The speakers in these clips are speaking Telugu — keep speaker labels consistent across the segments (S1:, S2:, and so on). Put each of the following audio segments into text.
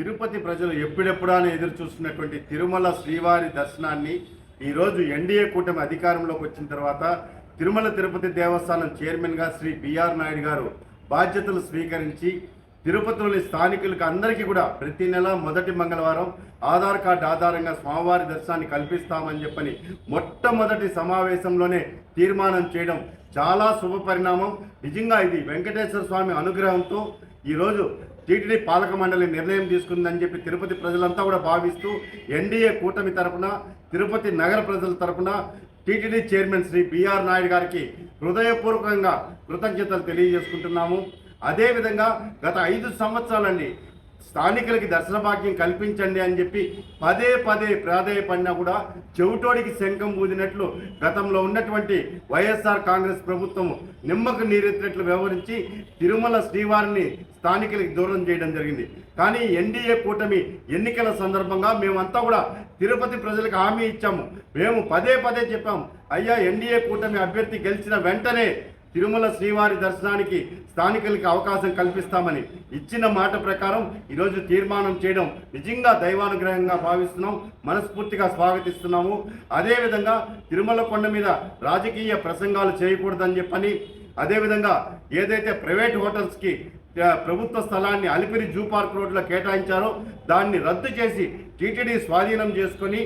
S1: తిరుపతి ప్రజలు ఎప్పుడెప్పుడా అని ఎదురు చూస్తున్నటువంటి తిరుమల శ్రీవారి దర్శనాన్ని ఈరోజు ఎన్డీఏ కూటమి అధికారంలోకి వచ్చిన తర్వాత తిరుమల తిరుపతి దేవస్థానం చైర్మన్గా శ్రీ బిఆర్ నాయుడు గారు బాధ్యతలు స్వీకరించి తిరుపతిలోని స్థానికులకు అందరికీ కూడా ప్రతి నెల మొదటి మంగళవారం ఆధార్ కార్డు ఆధారంగా స్వామివారి దర్శనాన్ని కల్పిస్తామని చెప్పని మొట్టమొదటి సమావేశంలోనే తీర్మానం చేయడం చాలా శుభ పరిణామం. నిజంగా ఇది వెంకటేశ్వర స్వామి అనుగ్రహంతో ఈరోజు టీటీడీ పాలక మండలి నిర్ణయం తీసుకుందని చెప్పి తిరుపతి ప్రజలంతా కూడా భావిస్తూ ఎన్డీఏ కూటమి తరపున తిరుపతి నగర ప్రజల తరపున TTD chairman Shri BR Naidu గారికి హృదయపూర్వకంగా కృతజ్ఞతలు తెలియజేసుకుంటున్నాము. అదేవిధంగా గత 5 సంవత్సరాలండి స్థానికులకి దర్శన భాగ్యం కల్పించండి అని చెప్పి పదే ప్రాధేయపడినా కూడా చెవిటోడికి శంఖం ఊదినట్లు గతంలో ఉన్నటువంటి వైఎస్ఆర్ కాంగ్రెస్ ప్రభుత్వం నిమ్మకు నీరెత్తినట్లు వ్యవహరించి తిరుమల శ్రీవారిని స్థానికులకి దూరం చేయడం జరిగింది. కానీ ఎన్డీఏ కూటమి ఎన్నికల సందర్భంగా మేమంతా కూడా తిరుపతి ప్రజలకు హామీ ఇచ్చాము. మేము పదే చెప్పాము, అయ్యా ఎన్డీఏ కూటమి అభ్యర్థి గెలిచిన వెంటనే తిరుమల శ్రీవారి దర్శనానికి స్థానికులకి అవకాశం కల్పిస్తామని ఇచ్చిన మాట ప్రకారం ఈరోజు తీర్మానం చేయడం నిజంగా దైవానుగ్రహంగా భావిస్తున్నాం, మనస్ఫూర్తిగా స్వాగతిస్తున్నాము. అదేవిధంగా తిరుమల కొండ మీద రాజకీయ ప్రసంగాలు చేయకూడదని చెప్పని, అదేవిధంగా ఏదైతే ప్రైవేట్ హోటల్స్కి ప్రభుత్వ స్థలాన్ని అలిపిరి జూ పార్క్ రోడ్లో కేటాయించారో దాన్ని రద్దు చేసి టీటీడీ స్వాధీనం చేసుకొని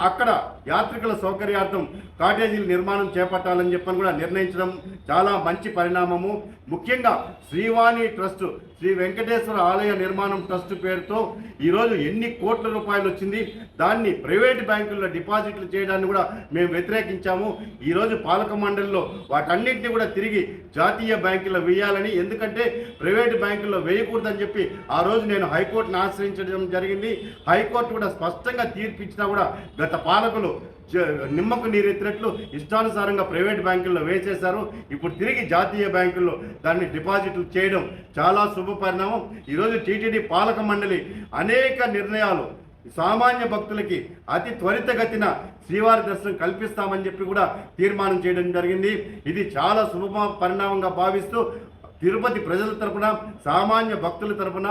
S1: అక్కడ యాత్రికుల సౌకర్యార్థం కాటేజీల నిర్మాణం చేపట్టాలని చెప్పని కూడా నిర్ణయించడం చాలా మంచి పరిణామము. ముఖ్యంగా శ్రీవాణి ట్రస్ట్, శ్రీ వెంకటేశ్వర ఆలయ నిర్మాణం ట్రస్ట్ పేరుతో ఈరోజు ఎన్ని కోట్ల రూపాయలు వచ్చింది, దాన్ని ప్రైవేట్ బ్యాంకుల్లో డిపాజిట్లు చేయడాన్ని కూడా మేము వ్యతిరేకించాము. ఈరోజు పాలక మండలిలో వాటన్నింటినీ కూడా తిరిగి జాతీయ బ్యాంకుల్లో వేయాలని, ఎందుకంటే ప్రైవేట్ బ్యాంకుల్లో వేయకూడదని చెప్పి ఆ రోజు నేను హైకోర్టును ఆశ్రయించడం జరిగింది. హైకోర్టు కూడా స్పష్టంగా తీర్పిచ్చినా కూడా గత పాలకులు నిమ్మకు నీరెత్తినట్లు ఇష్టానుసారంగా ప్రైవేట్ బ్యాంకుల్లో వేసేశారు. ఇప్పుడు తిరిగి జాతీయ బ్యాంకుల్లో దాన్ని డిపాజిట్లు చేయడం చాలా శుభ పరిణామం. ఈరోజు టీటీడీ పాలక మండలి అనేక నిర్ణయాలు సామాన్య భక్తులకి అతి త్వరితగతిన శ్రీవారి దర్శనం కల్పిస్తామని చెప్పి కూడా తీర్మానం చేయడం జరిగింది. ఇది చాలా శుభ పరిణామంగా భావిస్తూ తిరుపతి ప్రజల తరపున, సామాన్య భక్తుల తరపున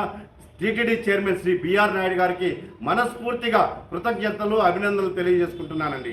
S1: TTD chairman Shri BR Naidu గారికి మనస్ఫూర్తిగా కృతజ్ఞతలు, అభినందనలు తెలియజేసుకుంటున్నానండి.